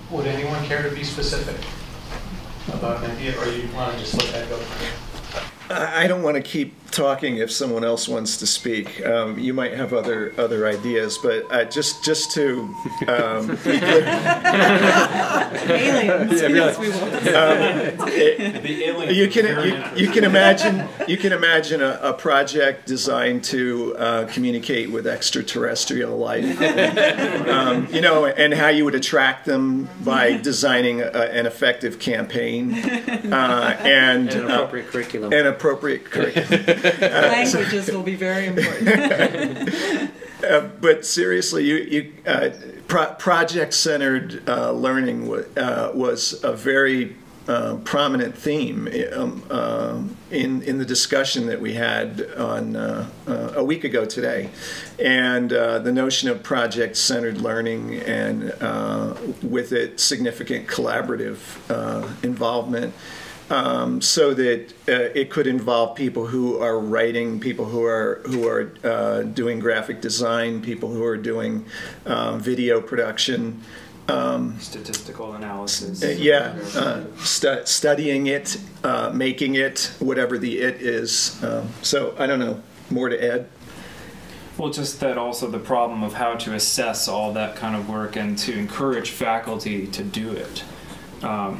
Would anyone care to be specific about an idea, or you want to just let that go? I don't want to keep talking if someone else wants to speak. You might have other ideas, but just to be clear, aliens. Yeah, Yes, we will. you can imagine a project designed to communicate with extraterrestrial life, you know, and how you would attract them by designing an effective campaign and an appropriate curriculum. Appropriate curriculum. Languages will be very important. But seriously, project-centered learning was a very prominent theme in the discussion that we had on a week ago today, and the notion of project-centered learning and with it significant collaborative involvement. So that it could involve people who are writing, people who are doing graphic design, people who are doing video production, statistical analysis. Studying it, making it, whatever the it is. So I don't know, more to add. Well, just that also the problem of how to assess all that kind of work and to encourage faculty to do it.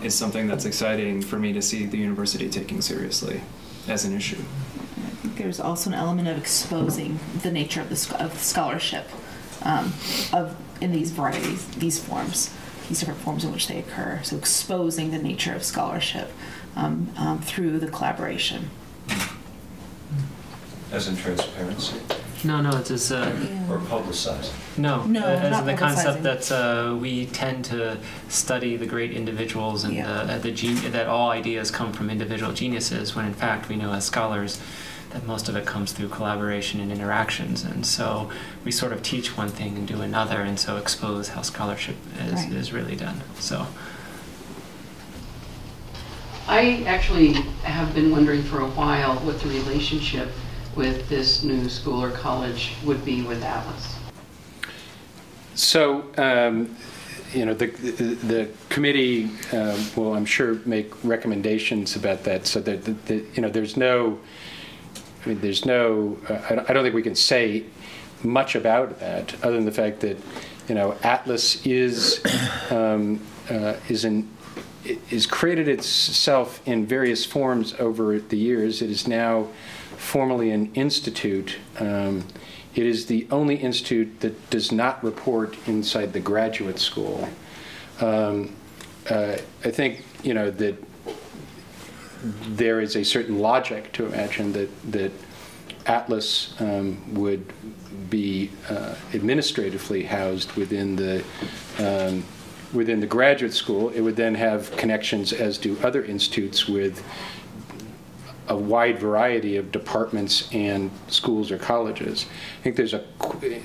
Is something that's exciting for me to see the university taking seriously as an issue. I think there's also an element of exposing the nature of the scholarship in these varieties, these forms, these different forms in which they occur. So exposing the nature of scholarship through the collaboration. As in transparency? No, it's just... Or publicized? No, as in the concept publicizing. that we tend to study the great individuals and that all ideas come from individual geniuses, when in fact we know as scholars that most of it comes through collaboration and interactions, and so we sort of teach one thing and do another, and so expose how scholarship is really done. So I actually have been wondering for a while what the relationship with this new school or college would be with Atlas. So, you know, the committee will, I'm sure, make recommendations about that. So that you know, there's no, I mean, there's no. I don't think we can say much about that, other than the fact that, you know, Atlas is created itself in various forms over the years. It is now formally an institute. It is the only institute that does not report inside the graduate school. I think, you know, that there is a certain logic to imagine that Atlas would be administratively housed within the graduate school. It would then have connections, as do other institutes, with a wide variety of departments and schools or colleges. I think there's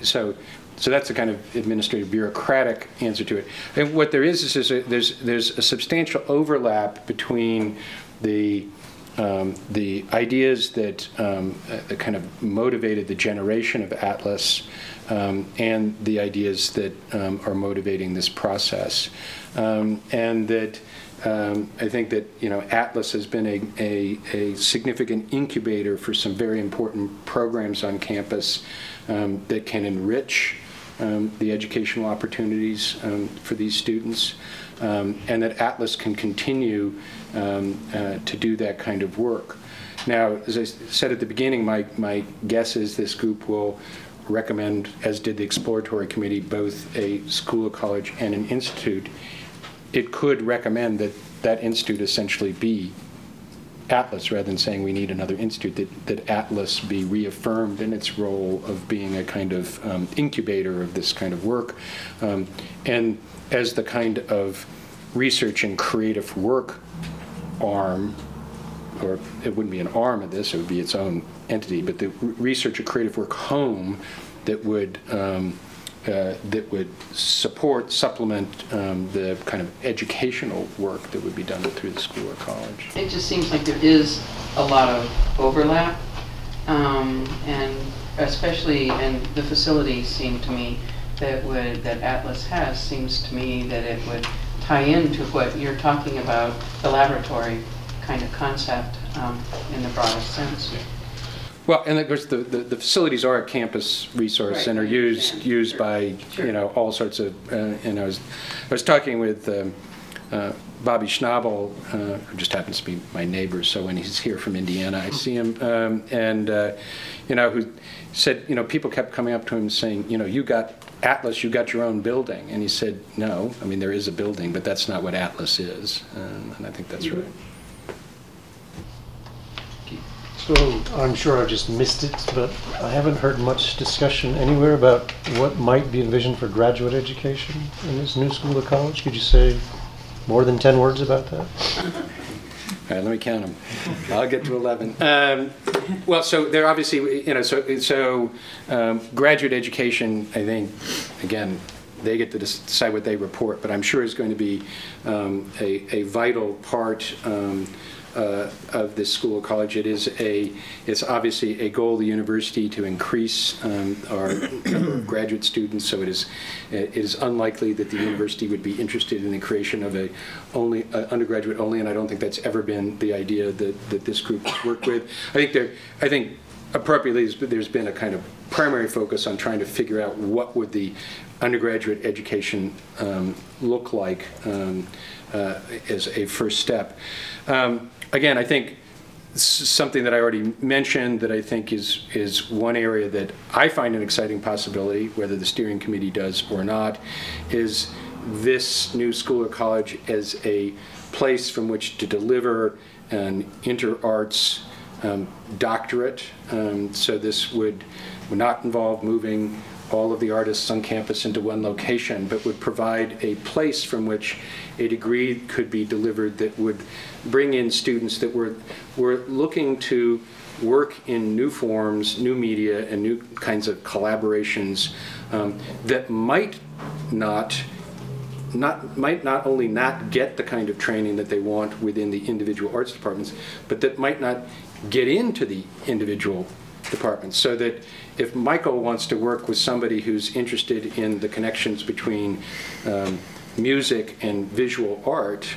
so that's a kind of administrative bureaucratic answer to it. And what there is there's a substantial overlap between the ideas that kind of motivated the generation of Atlas and the ideas that are motivating this process, and that. I think that, you know, Atlas has been a significant incubator for some very important programs on campus that can enrich the educational opportunities for these students, and that Atlas can continue to do that kind of work. Now, as I said at the beginning, my guess is this group will recommend, as did the exploratory committee, both a school or college and an institute. It could recommend that institute essentially be Atlas, rather than saying we need another institute, that Atlas be reaffirmed in its role of being a kind of incubator of this kind of work, and as the kind of research and creative work arm, or it wouldn't be an arm of this, it would be its own entity, but the research and creative work home that would support, supplement the kind of educational work that would be done through the school or college. It just seems like there is a lot of overlap, and especially, and the facilities seem to me that Atlas has seems to me that it would tie into what you're talking about, the laboratory kind of concept in the broadest sense. Well, and of course, the facilities are a campus resource Right, and are I understand. used Sure. by Sure. all sorts of. And I was talking with Bobby Schnabel, who just happens to be my neighbor. So when he's here from Indiana, I see him, who said, people kept coming up to him saying, you got Atlas, you got your own building, and he said, no, I mean there is a building, but that's not what Atlas is, and I think that's right. So I'm sure I just missed it, but I haven't heard much discussion anywhere about what might be envisioned for graduate education in this new school or college. Could you say more than 10 words about that? All right, let me count them. I'll get to 11. Well, so they're obviously, graduate education, I think, again, they get to decide what they report, but I'm sure is going to be a vital part of this school or college. It's obviously a goal of the university to increase our number of graduate students. So it is unlikely that the university would be interested in the creation of a undergraduate only, and I don't think that's ever been the idea that this group has worked with. I think appropriately there's been a kind of primary focus on trying to figure out what would the undergraduate education look like as a first step. Again, I think something that I already mentioned that I think is one area that I find an exciting possibility, whether the steering committee does or not, is this new school or college as a place from which to deliver an inter-arts doctorate. So this would not involve moving all of the artists on campus into one location, but would provide a place from which a degree could be delivered that would bring in students that were looking to work in new forms, new media, and new kinds of collaborations that might not only not get the kind of training that they want within the individual arts departments, but that might not get into the individual departments. So that if Michael wants to work with somebody who's interested in the connections between music and visual art,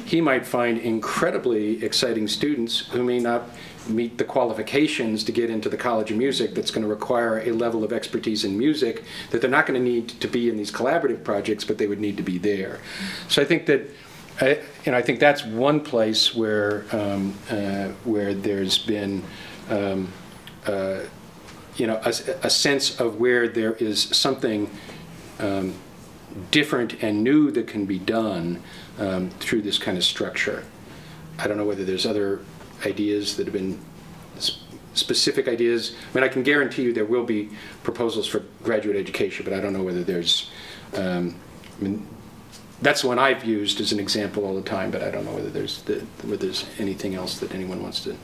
he might find incredibly exciting students who may not meet the qualifications to get into the College of Music that's going to require a level of expertise in music that they're not going to need to be in these collaborative projects, but they would need to be there. So I think that I think that's one place where there's been a sense of where there is something different and new that can be done through this kind of structure. I don't know whether there's other ideas that have been specific ideas. I mean, I can guarantee you there will be proposals for graduate education, but I don't know whether there's, I mean, that's the one I've used as an example all the time, but I don't know whether there's anything else that anyone wants to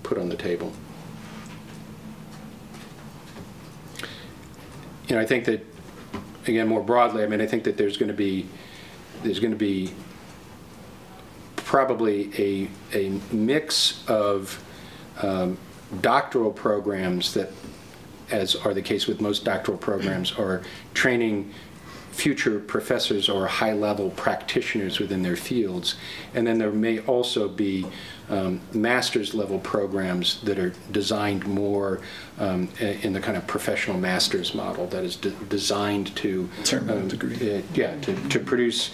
put on the table. I think that, again, more broadly, I mean, I think that there's going to be probably a mix of doctoral programs that, as are the case with most doctoral programs, are training future professors or high-level practitioners within their fields. And then there may also be master's level programs that are designed more in the kind of professional master's model that is designed to to produce,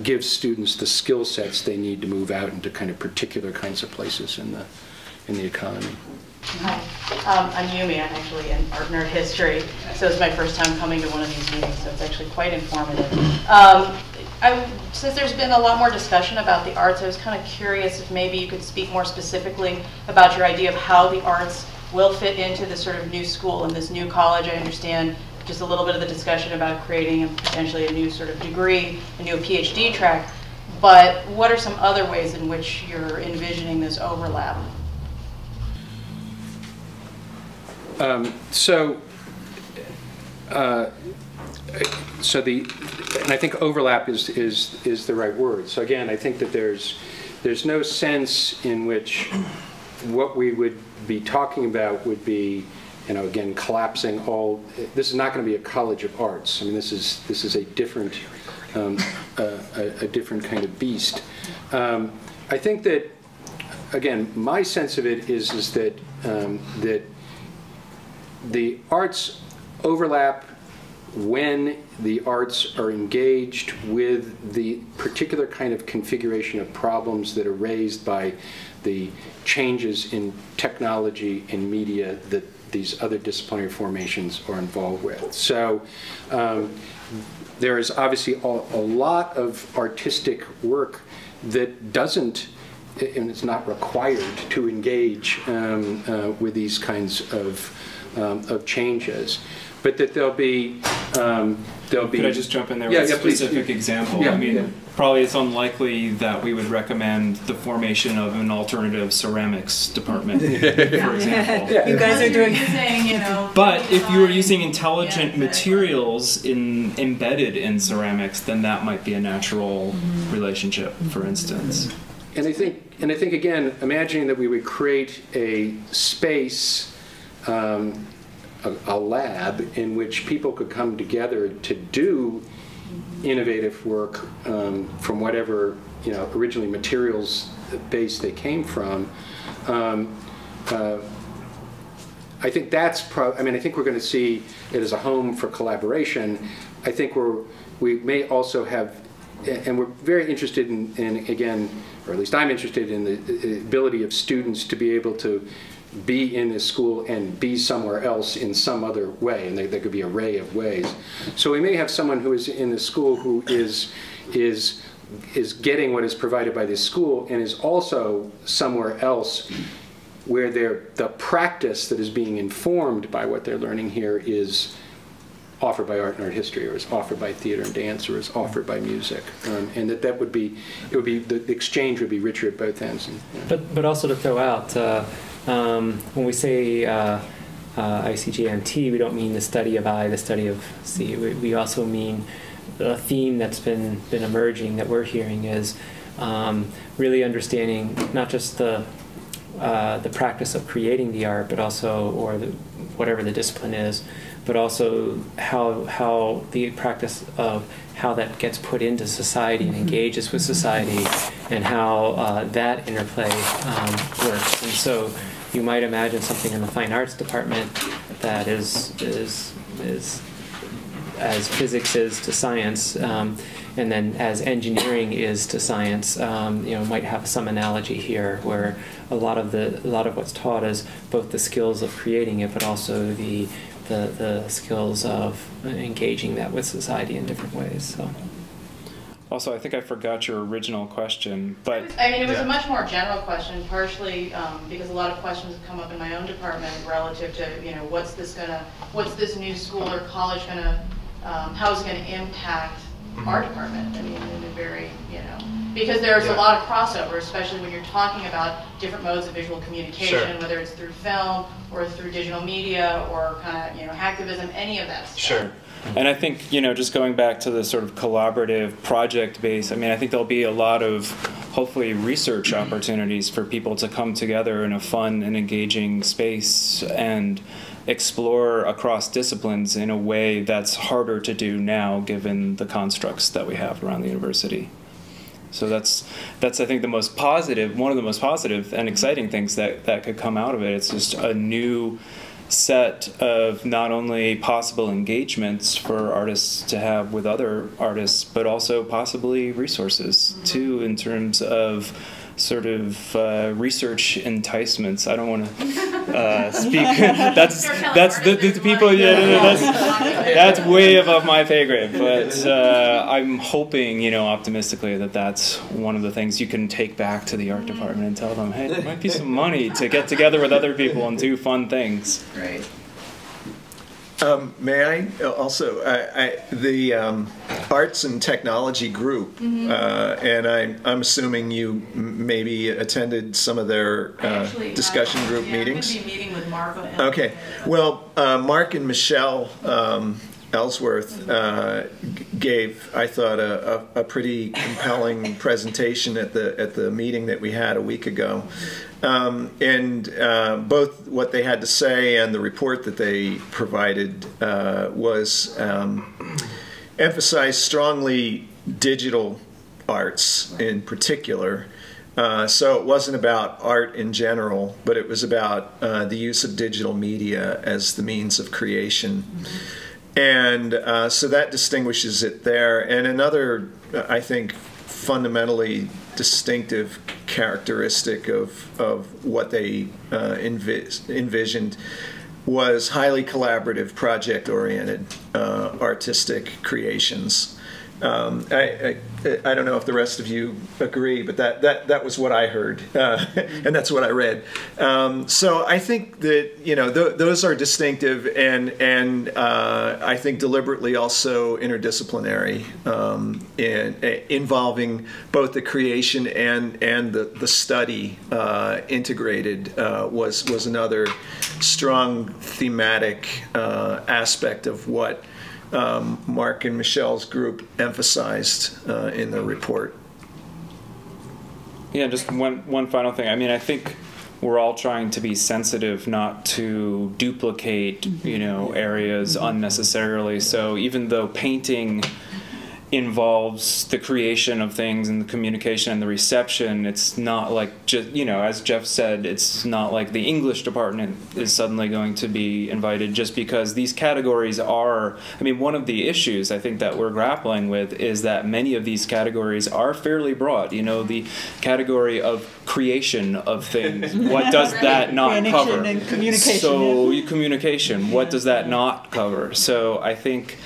give students the skill sets they need to move out into kind of particular kinds of places in the economy. Hi, I'm Yumi. I'm actually in art nerd history, so it's my first time coming to one of these meetings, so it's actually quite informative. Since there's been a lot more discussion about the arts, I was kind of curious if maybe you could speak more specifically about your idea of how the arts will fit into this sort of new school and this new college. I understand just a little bit of the discussion about creating potentially a new sort of degree, a new PhD track, but what are some other ways in which you're envisioning this overlap? And I think overlap is the right word. So again, I think that there's no sense in which what we would be talking about would be again, collapsing all. This is not going to be a college of arts. I mean, this is a different a different kind of beast. I think that, again, my sense of it is that that the arts overlap when the arts are engaged with the particular kind of configuration of problems that are raised by the changes in technology and media that these other disciplinary formations are involved with. So there is obviously a lot of artistic work that doesn't, and it's not required to engage with these kinds of changes. But that there'll be. Could I just jump in there Yeah, with a yeah, please. specific example? Yeah, I mean, yeah. probably it's unlikely that we would recommend the formation of an alternative ceramics department, for example. Yeah. You guys are doing. Saying, you know, But if you were using intelligent Yeah, exactly. materials embedded in ceramics, then that might be a natural relationship, for instance. And I think again, imagining that we would create a space, a lab in which people could come together to do innovative work from whatever originally materials base they came from. I think that's I think we're going to see it as a home for collaboration. I think we may also have, and we're very interested in again, or at least I'm interested in the ability of students to be able to be in this school and be somewhere else in some other way, and there could be an array of ways. So we may have someone who is in the school who is getting what is provided by this school and is also somewhere else where the practice that is being informed by what they're learning here is offered by art and art history, or is offered by theater and dance, or is offered by music, and that would be the exchange would be richer at both ends. But also to throw out, when we say ICJMT, we don't mean the study of I, the study of C. We also mean the theme that's been emerging that we're hearing is really understanding not just the practice of creating the art, but also, or whatever the discipline is, but also how the practice of how that gets put into society and engages with society, and how that interplay works. And so you might imagine something in the fine arts department that is as physics is to science, and then as engineering is to science, might have some analogy here, where a lot of what's taught is both the skills of creating it, but also the skills of engaging that with society in different ways. So. Also, I think I forgot your original question, but I mean, it was a much more general question, partially because a lot of questions have come up in my own department relative to, what's this new school or college gonna, how is it gonna impact our department? I mean, in a very, because there's a lot of crossover, especially when you're talking about different modes of visual communication, Sure. whether it's through film or through digital media or kind of, hacktivism, any of that stuff. Sure. And I think, just going back to the sort of collaborative project base, I mean, I think there'll be a lot of, hopefully, research opportunities for people to come together in a fun and engaging space and explore across disciplines in a way that's harder to do now, given the constructs that we have around the university. So that's I think one of the most positive and exciting things that could come out of it. It's just a new set of not only possible engagements for artists to have with other artists, but also possibly resources too, in terms of sort of research enticements. I don't want to speak. that's the people. That's way above my pay grade. But I'm hoping, optimistically, that's one of the things you can take back to the art department and tell them, hey, there might be some money to get together with other people and do fun things. Right. May I also, the Arts and Technology Group, and I'm assuming you maybe attended some of their discussion group meetings? I'm going to be meeting with Mark. Okay. Well, Mark and Michelle Ellsworth gave, I thought, a pretty compelling presentation at the meeting that we had a week ago. Both what they had to say and the report that they provided was emphasized strongly digital arts in particular. So it wasn't about art in general, but it was about the use of digital media as the means of creation. And so that distinguishes it there. And another, I think, fundamentally distinctive characteristic of what they envisioned was highly collaborative, project-oriented artistic creations. I don't know if the rest of you agree, but that was what I heard, and that's what I read. So I think that, you know, those are distinctive and I think deliberately also interdisciplinary, involving both the creation and the study integrated was another strong thematic aspect of what Mark and Michelle's group emphasized in the report. Yeah, just one final thing. I mean, I think we're all trying to be sensitive not to duplicate, you know, areas unnecessarily. So even though painting involves the creation of things and the communication and the reception, it's not like, just, you know, as Jeff said, it's not like the English department is suddenly going to be invited just because these categories are, I mean, one of the issues I think that we're grappling with is that many of these categories are fairly broad. You know, the category of creation of things, what does that not cover? And communication. So communication, what does that not cover? So I think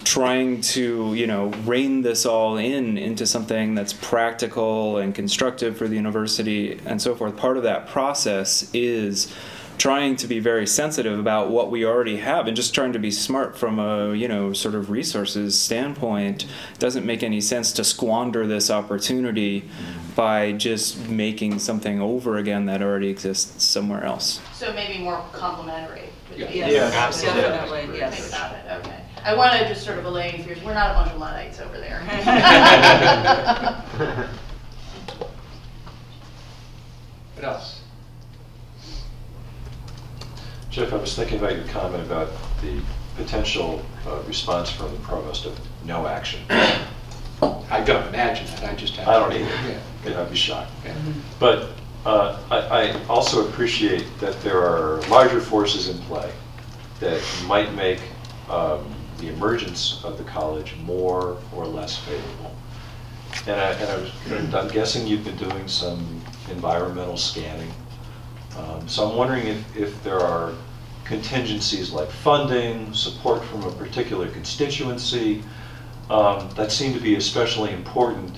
trying to, you know, rein this all into something that's practical and constructive for the university and so forth. Part of that process is trying to be very sensitive about what we already have and just trying to be smart from a, you know, sort of resources standpoint. It doesn't make any sense to squander this opportunity by just making something over again that already exists somewhere else. So maybe more complementary. Yeah, absolutely. Definitely, yes. Think about it, okay. I want to just sort of allay fears. We're not a bunch of Luddites over there. What else? Jeff, I was thinking about your comment about the potential response from the provost of no action. I don't imagine that. I just have. I don't either. Yeah. I'd be shocked. Yeah. But I also appreciate that there are larger forces in play that might make the emergence of the college more or less favorable. And I'm guessing you've been doing some environmental scanning. So I'm wondering if there are contingencies like funding, support from a particular constituency, that seem to be especially important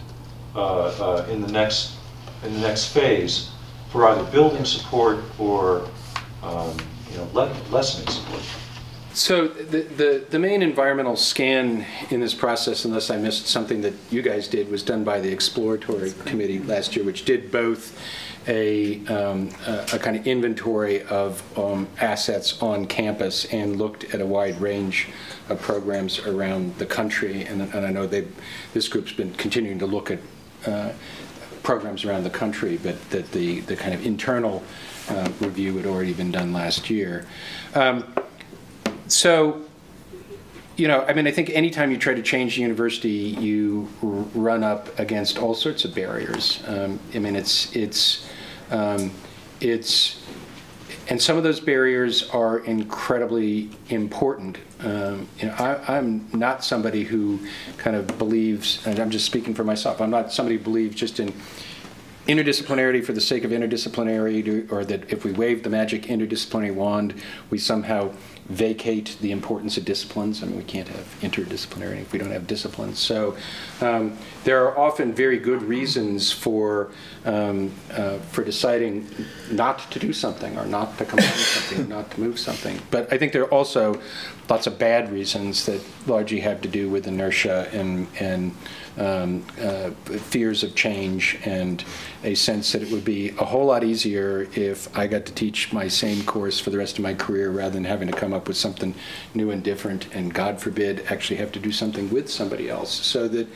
in the next phase for either building support or lessening support. So the main environmental scan in this process, unless I missed something that you guys did, was done by the Exploratory Committee last year, which did both a kind of inventory of assets on campus and looked at a wide range of programs around the country. And I know this group's been continuing to look at programs around the country, but that the kind of internal review had already been done last year. So, you know, I mean, I think anytime you try to change the university, you run up against all sorts of barriers. I mean, and some of those barriers are incredibly important. You know, I'm not somebody who kind of believes, and I'm just speaking for myself, I'm not somebody who believes just in interdisciplinarity for the sake of interdisciplinarity, or that if we wave the magic interdisciplinary wand, we somehow vacate the importance of disciplines. I mean, we can't have interdisciplinarity if we don't have disciplines. So there are often very good reasons for deciding not to do something, or not to combine something, or not to move something. But I think there are also lots of bad reasons that largely have to do with inertia and fears of change, and a sense that it would be a whole lot easier if I got to teach my same course for the rest of my career rather than having to come up with something new and different, and God forbid, actually have to do something with somebody else. So that,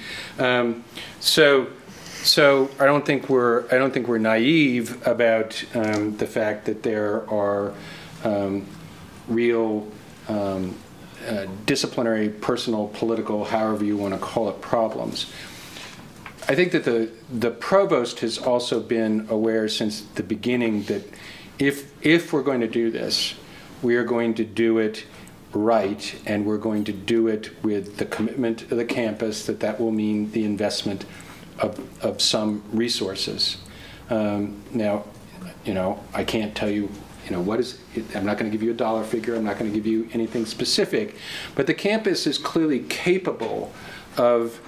so I don't think we're naive about the fact that there are real disciplinary, personal, political, however you want to call it, problems. I think that the provost has also been aware since the beginning that if we're going to do this, we are going to do it right, and we're going to do it with the commitment of the campus that will mean the investment of some resources. Now, I can't tell you, what is it? I'm not going to give you a dollar figure. I'm not going to give you anything specific, but the campus is clearly capable of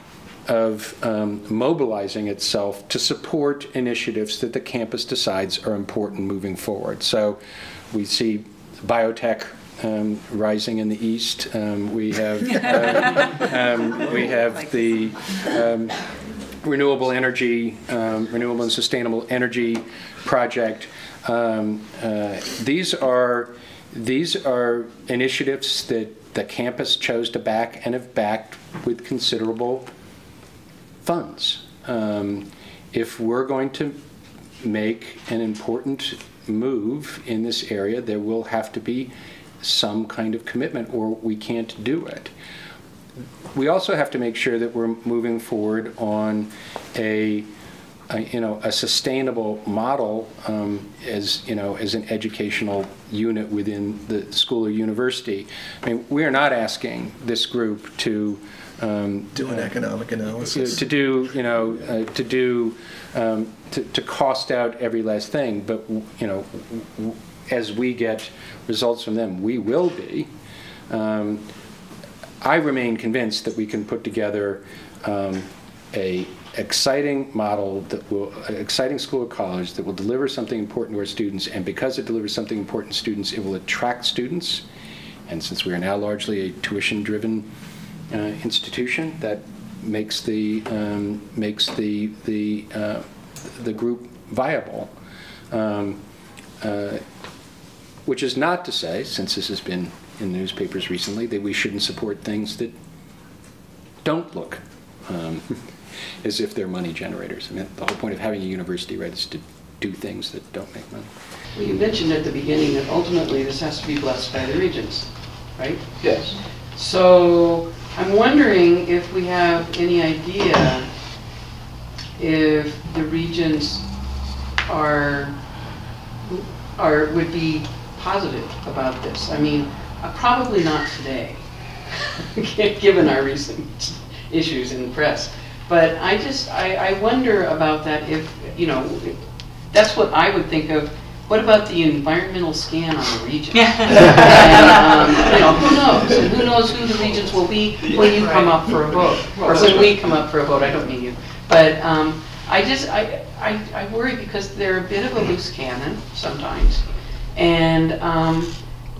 mobilizing itself to support initiatives that the campus decides are important moving forward. So we see biotech rising in the east. We have the renewable and sustainable energy project. These are initiatives that the campus chose to back and have backed with considerable funds. If we're going to make an important move in this area, there will have to be some kind of commitment, or we can't do it. We also have to make sure that we're moving forward on a sustainable model as an educational unit within the school or university. I mean, we are not asking this group to do an economic analysis, to cost out every last thing, but as we get results from them, we will be. I remain convinced that we can put together a exciting model exciting school or college that will deliver something important to our students, and because it delivers something important to students, it will attract students. And since we are now largely a tuition-driven institution, that makes the group viable. Which is not to say, since this has been in the newspapers recently, that we shouldn't support things that don't look as if they're money generators. I mean, the whole point of having a university, right, is to do things that don't make money. Well, you mentioned at the beginning that ultimately this has to be blessed by the regents, right? Yes. So I'm wondering if we have any idea if the regents would be positive about this. I mean, probably not today, given our recent issues in the press. But I wonder about that. If that's what I would think of. What about the environmental scan on the regents? And, who knows? And who knows who the regents will be when you come up for a vote, or when we come up for a vote. I don't mean you, but I worry because they're a bit of a loose cannon sometimes, and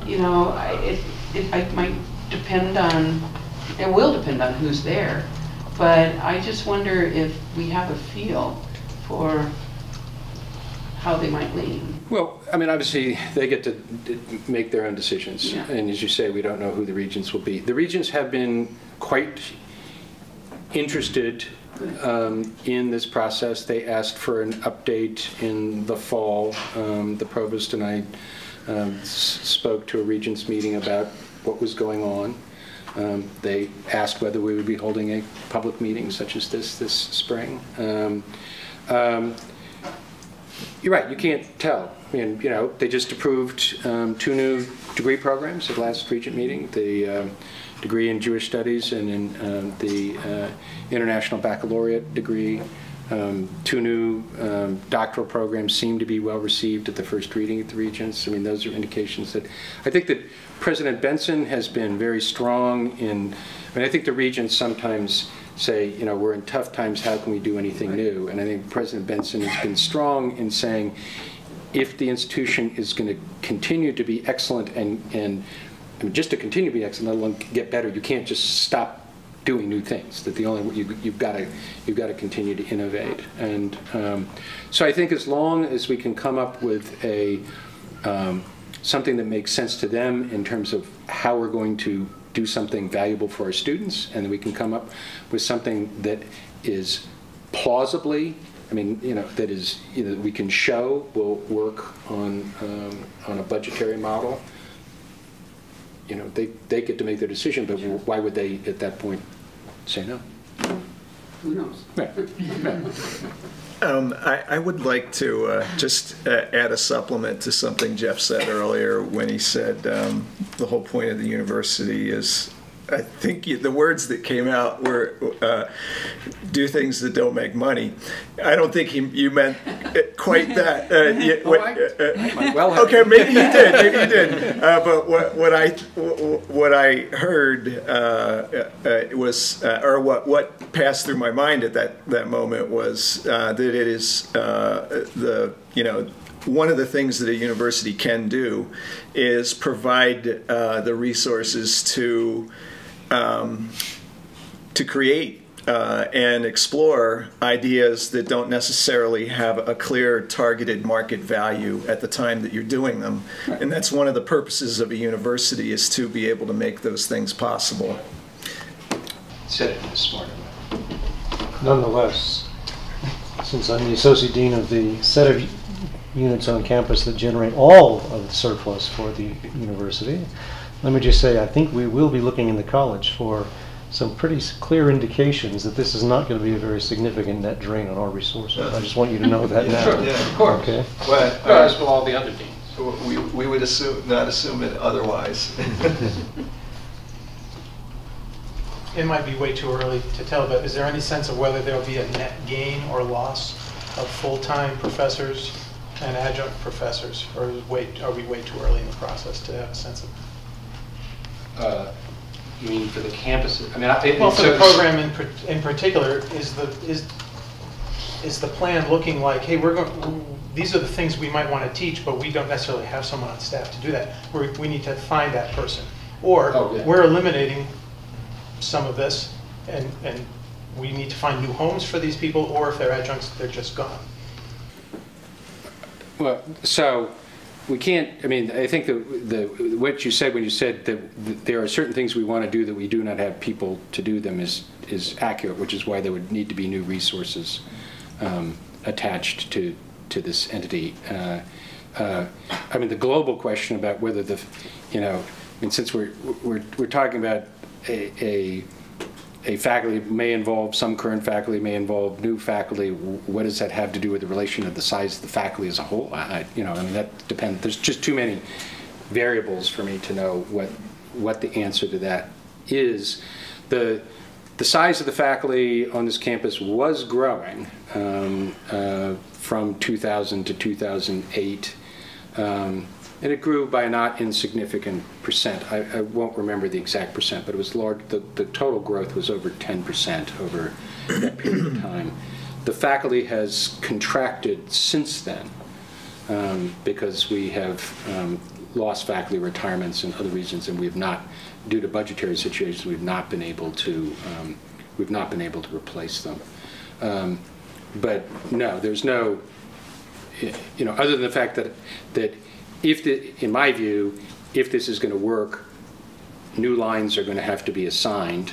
it might depend on, it will depend on who's there. But I just wonder if we have a feel for how they might lean. Well, I mean, obviously, they get to make their own decisions. Yeah. And as you say, we don't know who the regents will be. The regents have been quite interested in this process. They asked for an update in the fall. The provost and I spoke to a regents meeting about what was going on. They asked whether we would be holding a public meeting such as this spring. You're right, you can't tell. I mean, they just approved 2 new degree programs at last regent meeting, the degree in Jewish Studies and in the International Baccalaureate degree. 2 new doctoral programs seem to be well received at the first reading at the regents. I mean, those are indications that, I think that President Benson has been very strong in, I think the regents sometimes say, we're in tough times, how can we do anything new? And I think President Benson has been strong in saying, if the institution is going to continue to be excellent and just to continue to be excellent, let alone get better, you can't just stop doing new things. That the only you've got to continue to innovate. And so I think as long as we can come up with a something that makes sense to them in terms of how we're going to do something valuable for our students, and we can come up with something that is plausibly, I mean, that is, we can show will work on a budgetary model. They get to make their decision, but why would they at that point say no? Who knows? Right. I would like to just add a supplement to something Jeff said earlier when he said the whole point of the university is, I think the words that came out were do things that don't make money. I don't think you meant quite that. Okay, maybe you did. But what I heard was, or what passed through my mind at that moment was that it is one of the things that a university can do is provide the resources to create and explore ideas that don't necessarily have a clear targeted market value at the time that you're doing them. And that's one of the purposes of a university, is to be able to make those things possible. Said it in a smarter way. Nonetheless, since I'm the Associate Dean of the set of units on campus that generate all of the surplus for the university, let me just say I think we will be looking in the college for some pretty clear indications that this is not going to be a very significant net drain on our resources. I just want you to know that now. Sure, yeah, of course. Okay. But as will all the other deans. We would not assume it otherwise. It might be way too early to tell, but is there any sense of whether there will be a net gain or loss of full-time professors and adjunct professors, or are we way too early in the process to have a sense of? You mean for the campuses? I mean, well, for the program in particular, is the plan looking like, hey, these are the things we might want to teach, but we don't necessarily have someone on staff to do that. We need to find that person, or we're eliminating some of this, and we need to find new homes for these people, or if they're adjuncts, they're just gone. Well, so we can't, I mean, I think what you said when you said that there are certain things we want to do that we do not have people to do them is accurate, which is why there would need to be new resources attached to this entity. I mean, the global question about whether since we're talking about a faculty may involve some current faculty, may involve new faculty. What does that have to do with the relation of the size of the faculty as a whole? I mean, that depends. There's just too many variables for me to know what the answer to that is. The size of the faculty on this campus was growing from 2000 to 2008. And it grew by a not insignificant percent. I won't remember the exact percent, but it was large. The total growth was over 10% over that period of time. The faculty has contracted since then because we have lost faculty retirements and other reasons, and we've not, due to budgetary situations, we've not been able to replace them. But no, there's no, other than the fact that in my view, if this is going to work, new lines are going to have to be assigned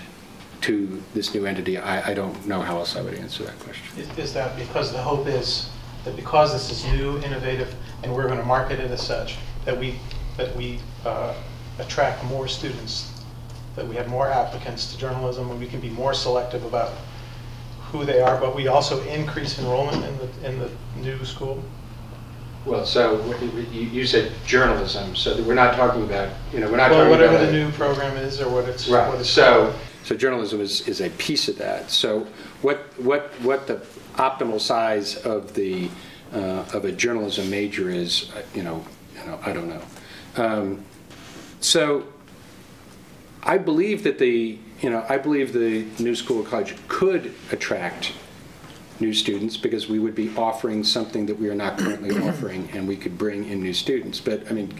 to this new entity. I don't know how else I would answer that question. Is that because the hope is that because this is new, innovative, and we're going to market it as such, that we attract more students, that we have more applicants to journalism, and we can be more selective about who they are, but we also increase enrollment in the new school? Well, so you said journalism, so we're not talking about, we're not talking about whatever the new program is, or what it's right. What it's so journalism is a piece of that. So what the optimal size of a journalism major is, I don't know. So I believe that the New School of College could attract new students because we would be offering something that we are not currently offering, and we could bring in new students. But I mean,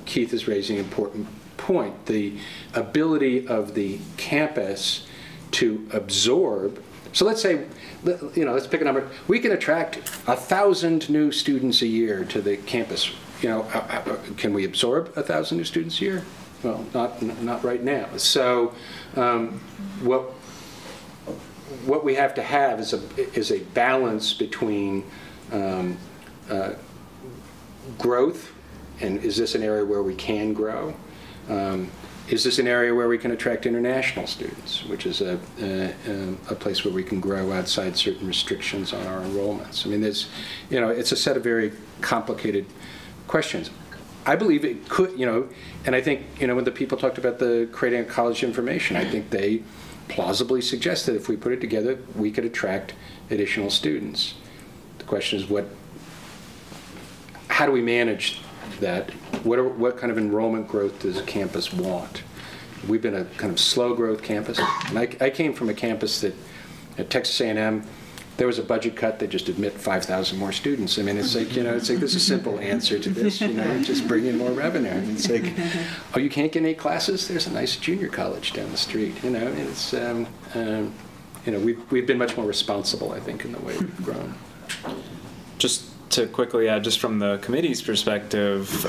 Keith is raising an important point. The ability of the campus to absorb. So let's say, let's pick a number. We can attract 1,000 new students a year to the campus can we absorb 1,000 new students a year? Well, not right now. So what we have to have is a balance between growth, and is this an area where we can grow? Is this an area where we can attract international students, which is a place where we can grow outside certain restrictions on our enrollments? I mean, it's a set of very complicated questions. I believe it could, and I think, when the people talked about creating a college information, I think they plausibly suggested if we put it together, we could attract additional students. The question is how do we manage that? What kind of enrollment growth does a campus want? We've been a kind of slow growth campus. And I came from a campus that at Texas A&M, there was a budget cut, they just admit 5,000 more students. I mean, it's like, there's a simple answer to this, just bring in more revenue. And it's like, oh, you can't get 8 classes? There's a nice junior college down the street. It's, we've been much more responsible, I think, in the way we've grown. Just to quickly add, just from the committee's perspective,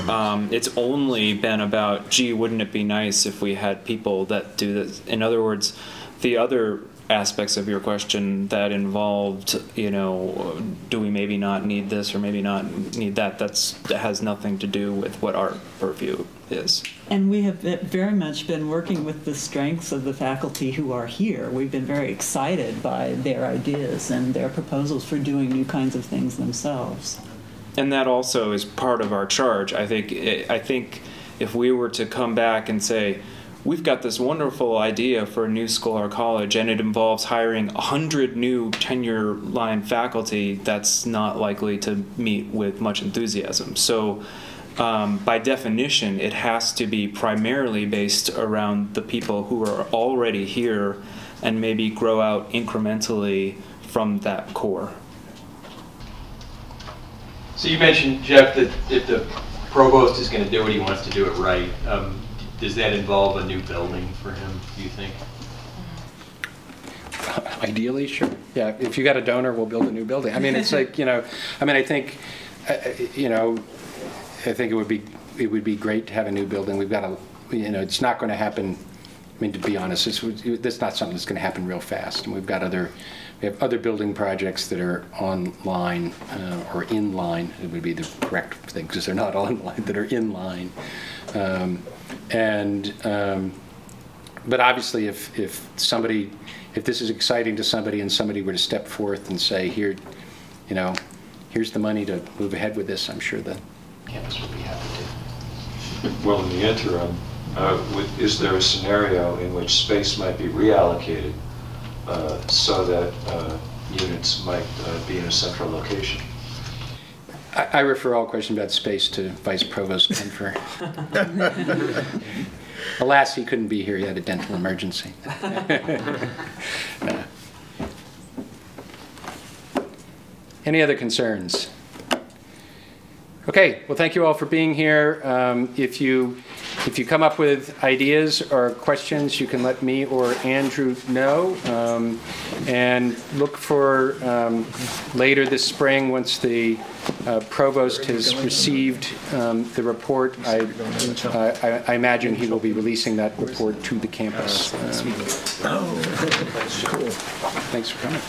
it's only been about, gee, wouldn't it be nice if we had people that do this? In other words, the other aspects of your question that involved, do we maybe not need this or maybe not need that, that has nothing to do with what our purview is. And we have very much been working with the strengths of the faculty who are here. We've been very excited by their ideas and their proposals for doing new kinds of things themselves. And that also is part of our charge. I think if we were to come back and say, we've got this wonderful idea for a new school or college, and it involves hiring 100 new tenure-line faculty, that's not likely to meet with much enthusiasm. So by definition, it has to be primarily based around the people who are already here and maybe grow out incrementally from that core. So you mentioned, Jeff, that if the provost is going to do it, he wants to do it right. Does that involve a new building for him, do you think? Ideally, sure. Yeah, if you got a donor, we'll build a new building. I mean, it's like, I think, I think it would be great to have a new building. We've got it's not going to happen. I mean, to be honest, that's not something that's going to happen real fast. And we have other building projects that are online or in line. It would be the correct thing because they're not online, that are in line. But obviously, if this is exciting to somebody and somebody were to step forth and say, here's the money to move ahead with this, I'm sure the campus would be happy to. Well, in the interim, is there a scenario in which space might be reallocated so that units might be in a central location? I refer all questions about space to Vice Provost Penfer. Alas, he couldn't be here. He had a dental emergency. Any other concerns? Okay, well, thank you all for being here. If you come up with ideas or questions, you can let me or Andrew know. And look for later this spring, once the provost has received the report, I imagine he will be releasing that report to the campus. Oh, cool. Thanks for coming.